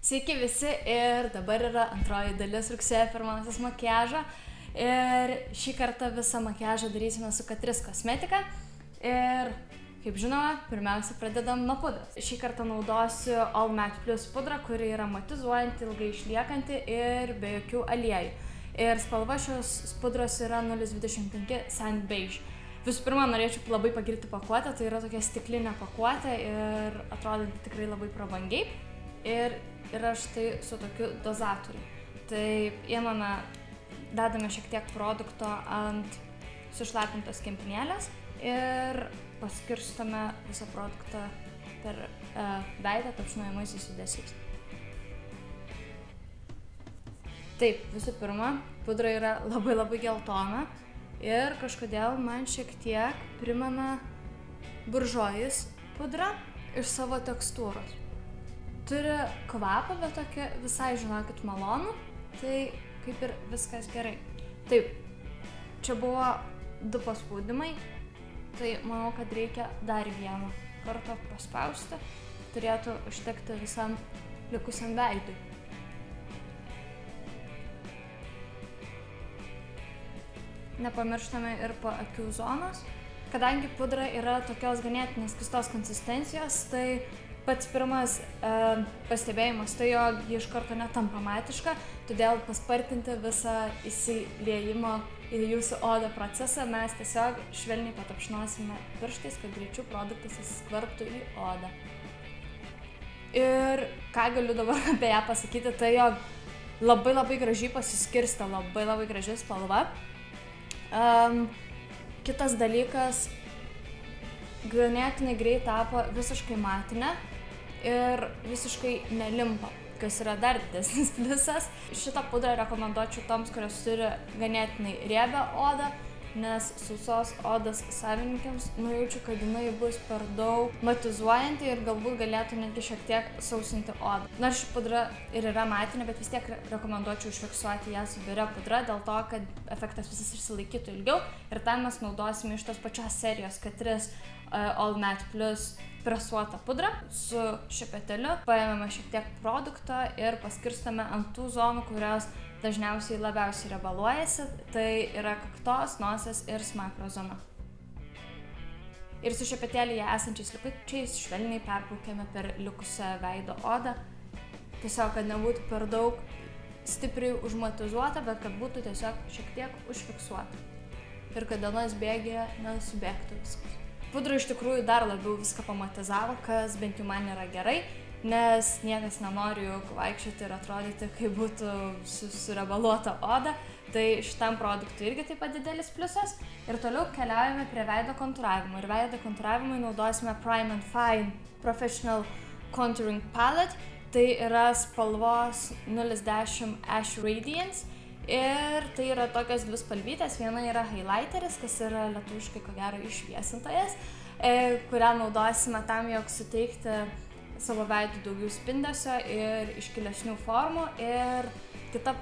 Sveiki visi ir dabar yra antroji dalis rugsėjo pirmosios makiažo. Ir šį kartą visą makiažą darysime su Catrice Cosmetica. Ir kaip žinoma, pirmiausia pradedam nuo pudros. Šį kartą naudosiu All Matte Plus pudrą, kuri yra matizuojanti, ilgai išliekanti ir be jokių aliejų. Ir spalva šios pudros yra 025 Sand Beige. Visų pirma, norėčiau labai pagirti pakuotę, tai yra tokia stiklinė pakuotė ir atrodanti tikrai labai prabangiai. Ir yra štai su tokiu dozatoriu. Tai įmame, dedame šiek tiek produkto ant sušlapintos kempinėlės ir paskirstame visą produktą per veidą tapšnojamaisiais judesiais. Taip, visų pirma, pudra yra labai geltona ir kažkodėl man šiek tiek primena buržuajus pudrą iš savo tekstūros. Turi kvapą, bet tokia visai, žinokit, malonu, tai kaip ir viskas gerai. Taip, čia buvo 2 paspaudimai, tai manau, kad reikia dar vieną kartą paspausti, turėtų užtekti visam likusiam veidui. Nepamirštame ir po akių zonos. Kadangi pudra yra tokios ganėtinai skystos konsistencijos, tai pats pirmas pastebėjimas tai, jog ji iš karto netampa matiška, todėl paspartinti visą įsiliejimo į jūsų odą procesą mes tiesiog švelniai patapšnosime pirštais, kad greičiau produktas įsiskverbtų į odą. Ir ką galiu dabar apie ją pasakyti, tai jog labai gražiai pasiskirsta, labai graži spalva. Kitas dalykas, ganėtinai greit tapo visiškai matinė ir visiškai nelimpa, kas yra dar didesnis pliusas. Šitą pudrą rekomenduočiau toms, kurios turi ganėtinai riebią odą, nes sausos odos savininkėms nujaučiu, kad jinai bus per daug matizuojanti ir galbūt galėtų netgi šiek tiek sausinti odą. Nors ši pudra ir yra matinė, bet vis tiek rekomenduočiau užfiksuoti ją su biria pudra, dėl to, kad efektas visas išsilaikytų ilgiau. Ir tam mes naudosime iš tos pačios serijos Catrice All Matte Plus presuotą pudrą su šepeteliu. Paėmėme šiek tiek produkto ir paskirstame ant tų zonų, kurios dažniausiai labiausiai riebaluojasi. Tai yra kaktos, nosies ir smakro zona. Ir su šepetėlyje esančiais likučiais švelniai perbraukėme per likusią veido odą. Tiesiog, kad nebūtų per daug stipriai užmatizuota, bet kad būtų tiesiog šiek tiek užfiksuota. Ir kad dienos bėgyje nesubėgtų viskas. Pudra iš tikrųjų dar labiau viską pamatizavo, kas bent jau man yra gerai, nes niekas nenori juk vaikščioti ir atrodyti, kaip būtų surebaluota oda. Tai šitam produktui irgi taip pat didelis pliusas. Ir toliau keliaujame prie veido kontūravimo. Ir veido kontūravimui naudosime Prime and Fine Professional Contouring Palette. Tai yra spalvos 010 Ash Radiance. Ir tai yra tokios 2 spalvytės. Viena yra highlighteris, kas yra lietuviškai ko gero iššviesintojas, kurią naudosime tam, jog suteikti savo veidui daugiau spindesio ir iškilesnių formų. Ir kita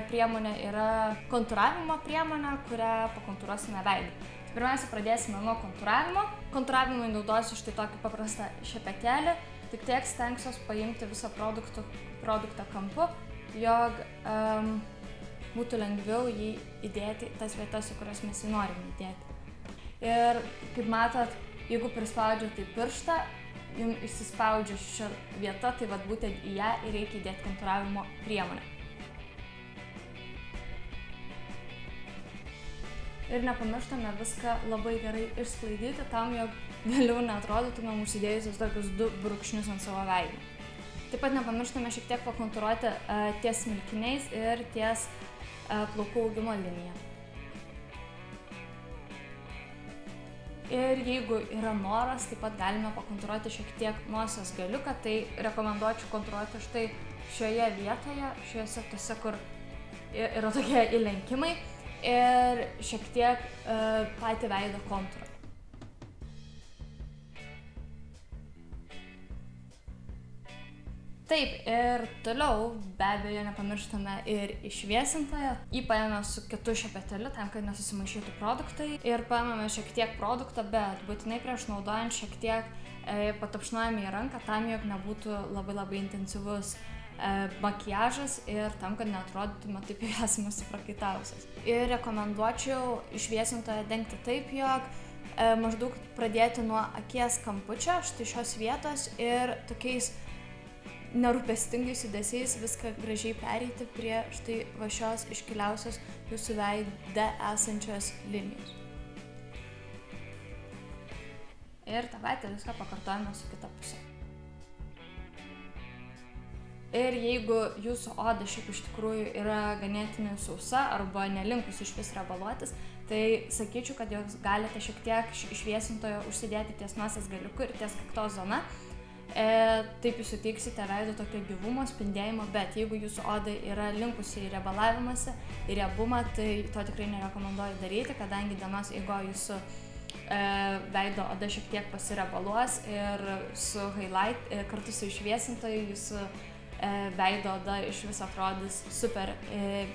priemonė yra kontūravimo priemonė, kurią pakontūruosime veidą. Pirmiausia, pradėsime nuo kontūravimo. Kontūravimui naudosiu štai tokį paprastą šepetėlį. Tik tiek stengsiuos paimti visą produktą kampu, jog būtų lengviau jį įdėti į tas vietas, į kurias mes jį norime įdėti. Ir kaip matot, jeigu prispaudžiate į pirštą, jums išsispaudžia šią vietą, tai vat būtent į ją ir reikia įdėti kontūravimo priemonę. Ir nepamirštame viską labai gerai išsklaidyti tam, jog vėliau neatrodytume užsidėjusios tokius 2 brūkšnius ant savo veido. Taip pat nepamirštame šiek tiek pakontūruoti ties smilkiniais ir ties plaukų augimo linija. Ir jeigu yra noras, taip pat galime pakontūruoti šiek tiek nosies galiuką, tai rekomenduočiau kontūruoti štai šioje vietoje, šiuose tose, kur yra tokie įlenkimai ir šiek tiek patį veido kontūrą. Taip, ir toliau be abejo nepamirštame ir išviesintoją. Jį paėmėme su kitu šepeteliu, tam, kad nesusimaišytų produktai. Ir paėmėme šiek tiek produkto, bet būtinai prieš naudojant šiek tiek patapšnojame į ranką, tam, jog nebūtų labai intensyvus makiažas ir tam, kad neatrodytume taip jau esame suprakaitavusios. Ir rekomenduočiau išviesintoje dengti taip, jog maždaug pradėti nuo akies kampučio, štai šios vietos ir tokiais nerūpestingais judesiais viską gražiai pereiti prie štai va šios iškiliausios jūsų veide esančios linijos. Ir tą patį viską pakartojame su kita pusė. Ir jeigu jūsų oda šiaip iš tikrųjų yra ganėtinai sausa arba nelinkus iš vis riebaluotis, tai sakyčiau, kad jūs galite šiek tiek išviesintojo užsidėti ties nosies galiuku ir ties kaktos zona. Taip jūs suteiksite veido tokio gyvumo, spindėjimo, bet jeigu jūsų oda yra linkusi į riebalavimąsi, į riebumą, tai to tikrai nerekomenduoju daryti, kadangi dienos eigoje jūsų veido oda šiek tiek pasiriebaluos ir su highlight, kartu su išviesintoju jūsų veido oda iš vis atrodys super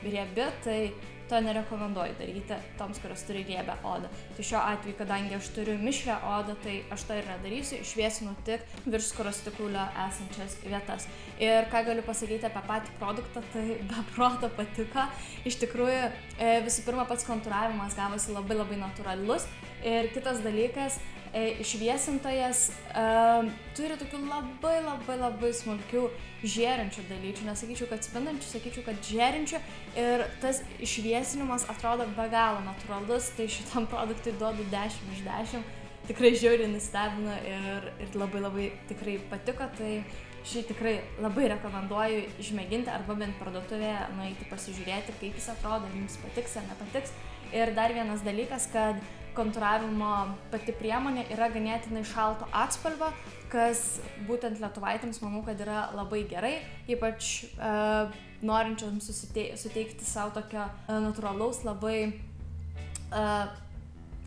riebi, tai to nerekomenduoju daryti toms, kurios turi riebę odą. Tai šiuo atveju, kadangi aš turiu mišrią odą, tai aš to ir nedarysiu, išviesinu tik virš skruostikaulio esančias vietas. Ir ką galiu pasakyti apie patį produktą, tai be proto patiko. Iš tikrųjų, visų pirma, pats kontūravimas gavosi labai natūralus. Ir kitas dalykas, išviesintojas turi tokių labai smulkių žėrinčių dalyčių, nesakyčiau, kad spindančių, sakyčiau, kad žėrinčių, ir tas išviesinimas atrodo be galo natūralus, tai šitam produktui duodu 10 iš 10, tikrai žiauriai nustebino ir labai tikrai patiko, tai šį tikrai labai rekomenduoju išmėginti arba bent parduotuvėje nueiti pasižiūrėti, kaip jis atrodo, jums patiks ar nepatiks. Ir dar vienas dalykas, kad kontūravimo pati priemonė yra ganėtinai šalto atspalvio, kas būtent lietuvaitėms manau, kad yra labai gerai, ypač norinčiams suteikti savo tokio natūralaus, labai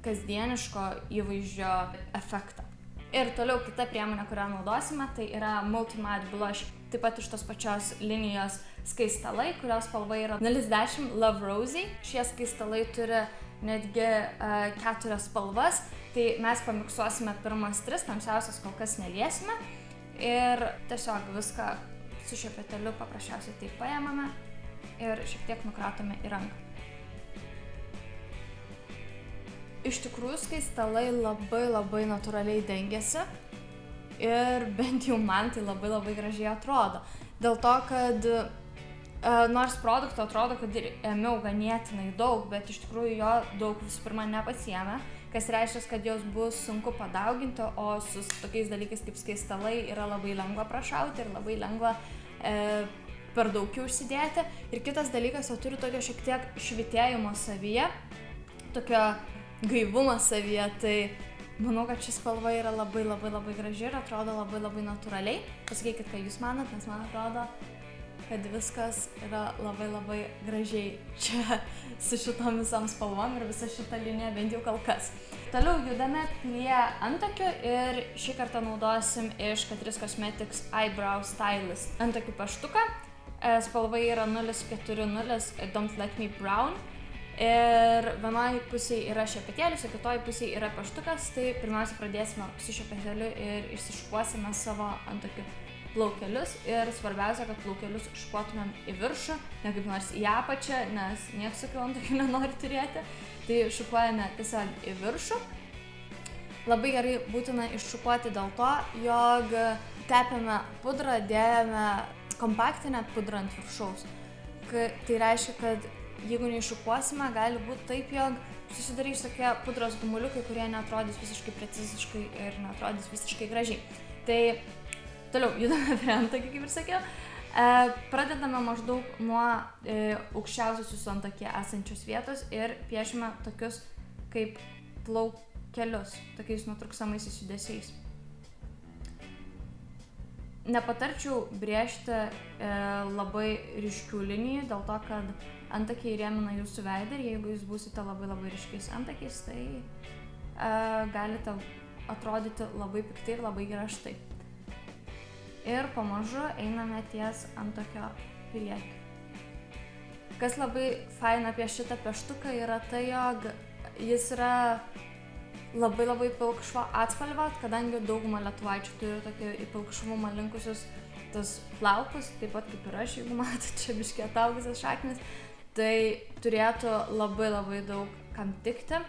kasdieniško įvaizdžio efektą. Ir toliau kita priemonė, kurią naudosime, tai yra Multi-Matte Blush, taip pat iš tos pačios linijos skaistalai, kurios spalva yra 010 Love Rosy. Šie skaistalai turi netgi 4 spalvas, tai mes pamiksuosime pirmas 3, tamsiausias kol kas neliesime ir tiesiog viską su šepeteliu paprasčiausiai taip paėmame ir šiek tiek nukratome į ranką. Iš tikrųjų, skaistalai labai natūraliai dengiasi ir bent jau man tai labai gražiai atrodo. Dėl to, kad nors produkto atrodo, kad ir ėmiau ganėtinai daug, bet iš tikrųjų jo daug visų pirma nepasiėmė, kas reiškia, kad jos bus sunku padauginti, o su tokiais dalykais kaip skaistalai yra labai lengva prašauti ir labai lengva per daug jų užsidėti. Ir kitas dalykas, jo turi tokio šiek tiek švytėjimo savyje, tokio gaivumo savyje, tai manau, kad ši spalva yra labai graži ir atrodo labai natūraliai. Pasakykit, ką jūs manat, nes man atrodo, kad viskas yra labai gražiai čia su šitom visom spalvom ir visa šita linija bent jau kol kas. Toliau judame prie antakių ir šį kartą naudosim iš Catrice Cosmetics Eyebrow Stylist antakių paštuką. Spalva yra 040 Don't Let Me Brown. Ir vienoje pusėje yra šepetėlis, o kitoje pusėje yra paštukas, tai pirmiausia pradėsime su šepetėliu ir išsišukuosime savo antakių plaukelius. Ir svarbiausia, kad plaukelius šukuotumėm į viršų, ne kaip nors į apačią, nes nieks tokių antakių nenori turėti. Tai šukuojame tiesiog į viršų. Labai gerai būtina iššukuoti dėl to, jog tepėme pudrą, dėjome kompaktinę pudrą ant viršaus. Tai reiškia, kad jeigu neiššukuosime, gali būti taip, jog susidarys tokie pudros gumuliukai, kurie neatrodys visiškai preciziškai ir neatrodys visiškai gražiai. Tai toliau judame prie antakių, kaip ir sakiau. Pradedame maždaug nuo aukščiausios jūsų antakyje esančios vietos ir piešime tokius kaip plaukelius, tokiais nutrūksamaisiais judesiais. Nepatarčiau brėžti labai ryškių linijų, dėl to, kad antakiai rėmina jūsų veidą ir jeigu jūs būsite labai ryškiais antakiais, tai galite atrodyti labai piktai ir labai griežtai. Ir pamažu einame ties antakio priekį. Kas labai faina apie šitą pieštuką yra tai, jog jis yra labai pilkšvo atspalvio, kadangi dauguma lietuvaičių turi tokį į pilkšvumą linkusius tas plaukus, taip pat kaip ir aš, jeigu matote, čia biškį ataugusias šaknis, tai turėtų labai daug kam tikti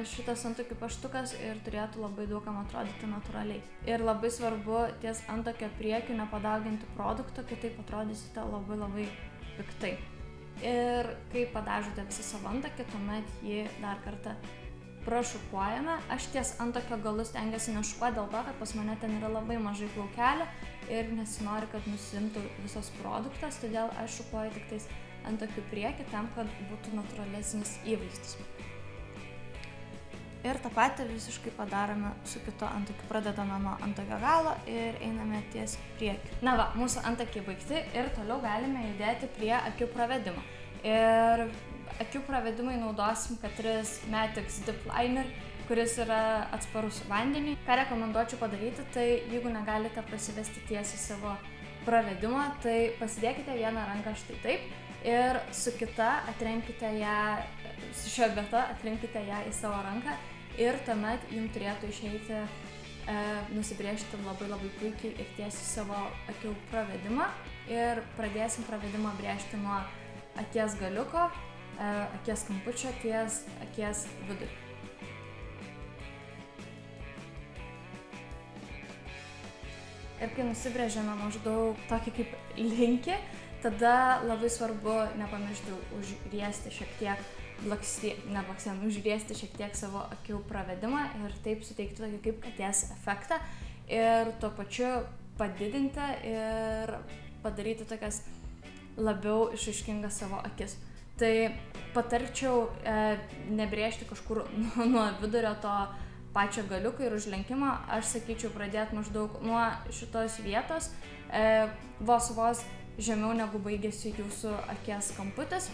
šitas antakių paštukas ir turėtų labai daug kam atrodyti natūraliai. Ir labai svarbu ties antakio priekiu nepadauginti produkto, kitaip atrodysite labai piktai. Ir kai padažote visą savo antakį, tuomet jį dar kartą prašukuojame. Aš ties antakio galus stengiuosi nešukuoti dėl to, kad pas mane ten yra labai mažai plaukelių ir nesinori, kad nusimtų visas produktas, todėl aš šukuoju tik tais antakių priekį tam, kad būtų natūralesnis įvaizdis. Ir tą patį visiškai padarome su kitu antakiu. Pradedame nuo antakio galo ir einame ties priekiu. Na va, mūsų antakiai baigti ir toliau galime judėti prie akių pravedimo. Ir akių pravedimui naudosim Catrice Matix Dip Liner, kuris yra atsparus vandeniui. Ką rekomenduočiau padaryti, tai jeigu negalite prasivesti tiesiai savo pravedimą, tai pasidėkite vieną ranką štai taip ir su kita atremkite ją, su šia vieta atrinkite ją į savo ranką ir tuomet jums turėtų išeiti nusibrėžti labai puikiai ir tiesiai savo akių pravedimą. Ir pradėsim pravedimą brėžti nuo akies galiuko, akies kampučio ties akies vidurį. Ir kai nusibrėžėme maždaug tokį kaip linkį, tada labai svarbu nepamiršti užriesti šiek tiek užriesti šiek tiek savo akių pravedimą ir taip suteikti tokį kaip katės efektą ir tuo pačiu padidinti ir padaryti tokias labiau išraiškingas savo akis. Tai patarčiau nebrėžti kažkur nuo vidurio to pačio galiuko ir užlenkimo. Aš sakyčiau pradėti maždaug nuo šitos vietos, vos žemiau negu baigėsi jūsų akies kamputis.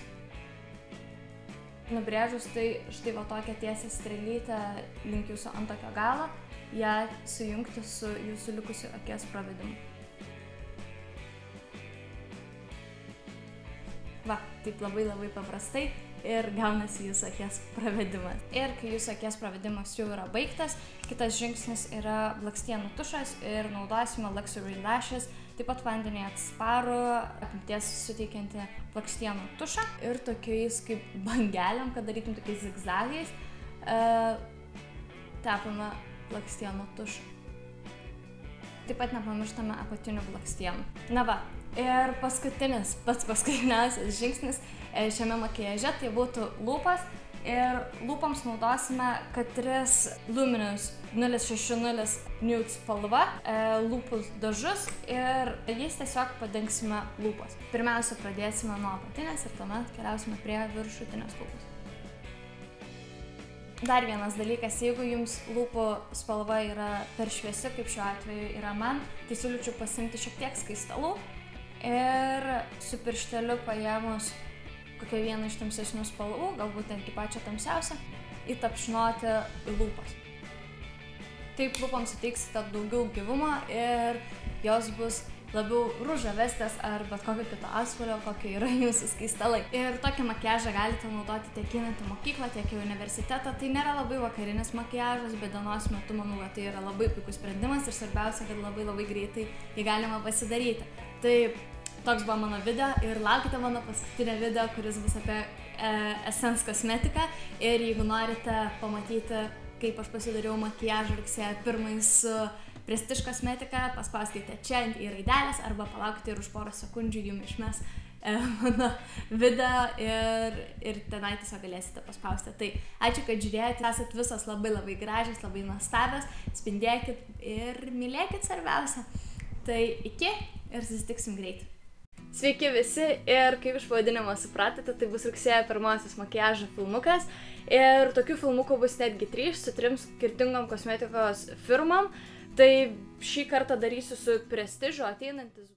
Nubrėžus tai štai va tokią tiesią strėlytę link jūsų antakio galo, ją sujungti su jūsų likusiu akies pravedimu. Va, taip labai paprastai ir gaunasi jūsų akies pravedimas. Ir kai jūsų akies pravedimas jau yra baigtas, kitas žingsnis yra blakstienų tušas ir naudosime Luxury Lashes, taip pat vandeniui atsparų, apimties suteikiantį blakstienų tušą ir tokiais kaip bangeliam, kad darytum tokiais zigzagais, tepame blakstienų tušą. Taip pat nepamirštame apatinių blakstienų. Na va, ir paskutinis, pats paskutiniausias žingsnis šiame makiaže tai būtų lūpas. Ir lūpoms naudosime Catrice Luminous 060 Nude spalva, lūpų dažus ir jais tiesiog padengsime lūpas. Pirmiausia, pradėsime nuo apatinės ir tuomet keliausime prie viršutinės lūpos. Dar vienas dalykas, jeigu jums lūpų spalva yra per šviesi, kaip šiuo atveju yra man, tai siūlyčiau pasiimti šiek tiek skaistalų ir su piršteliu paėmus kokią vieną iš tamsesnių spalvų, galbūt netgi pačią tamsiausią, įtapšnoti į lūpas. Taip lūpoms suteiksite daugiau gyvumo ir jos bus labiau ružavestės ar bet kokio kito atspalvio, kokie yra jūsų skaistalai. Ir tokį makiažą galite naudoti tiek einant į mokyklą, tiek į universitetą. Tai nėra labai vakarinis makiažas, bet dienos metu manau, kad tai yra labai puikus sprendimas ir svarbiausia, kad labai greitai jį galima pasidaryti. Tai toks buvo mano video ir laukite mano paskutinio video, kuris bus apie Essence kosmetiką. Ir jeigu norite pamatyti, kaip aš pasidariau makiažą rugsėjo 1 su Prestige kosmetika, paspauskite čia į raidelės arba palaukite ir už porą sekundžių jums išmes mano video ir tenai tiesiog galėsite paspausti. Tai ačiū, kad žiūrėjote, esat visos labai gražios, labai nuostabios, spindėkit ir mylėkit svarbiausia. Tai iki ir susitiksim greit. Sveiki visi ir kaip iš pavadinimo supratote, tai bus rugsėjo 1 makiažo filmukas ir tokių filmukų bus netgi 3 su 3 skirtingom kosmetikos firmom. Tai šį kartą darysiu su Prestižu ateinantis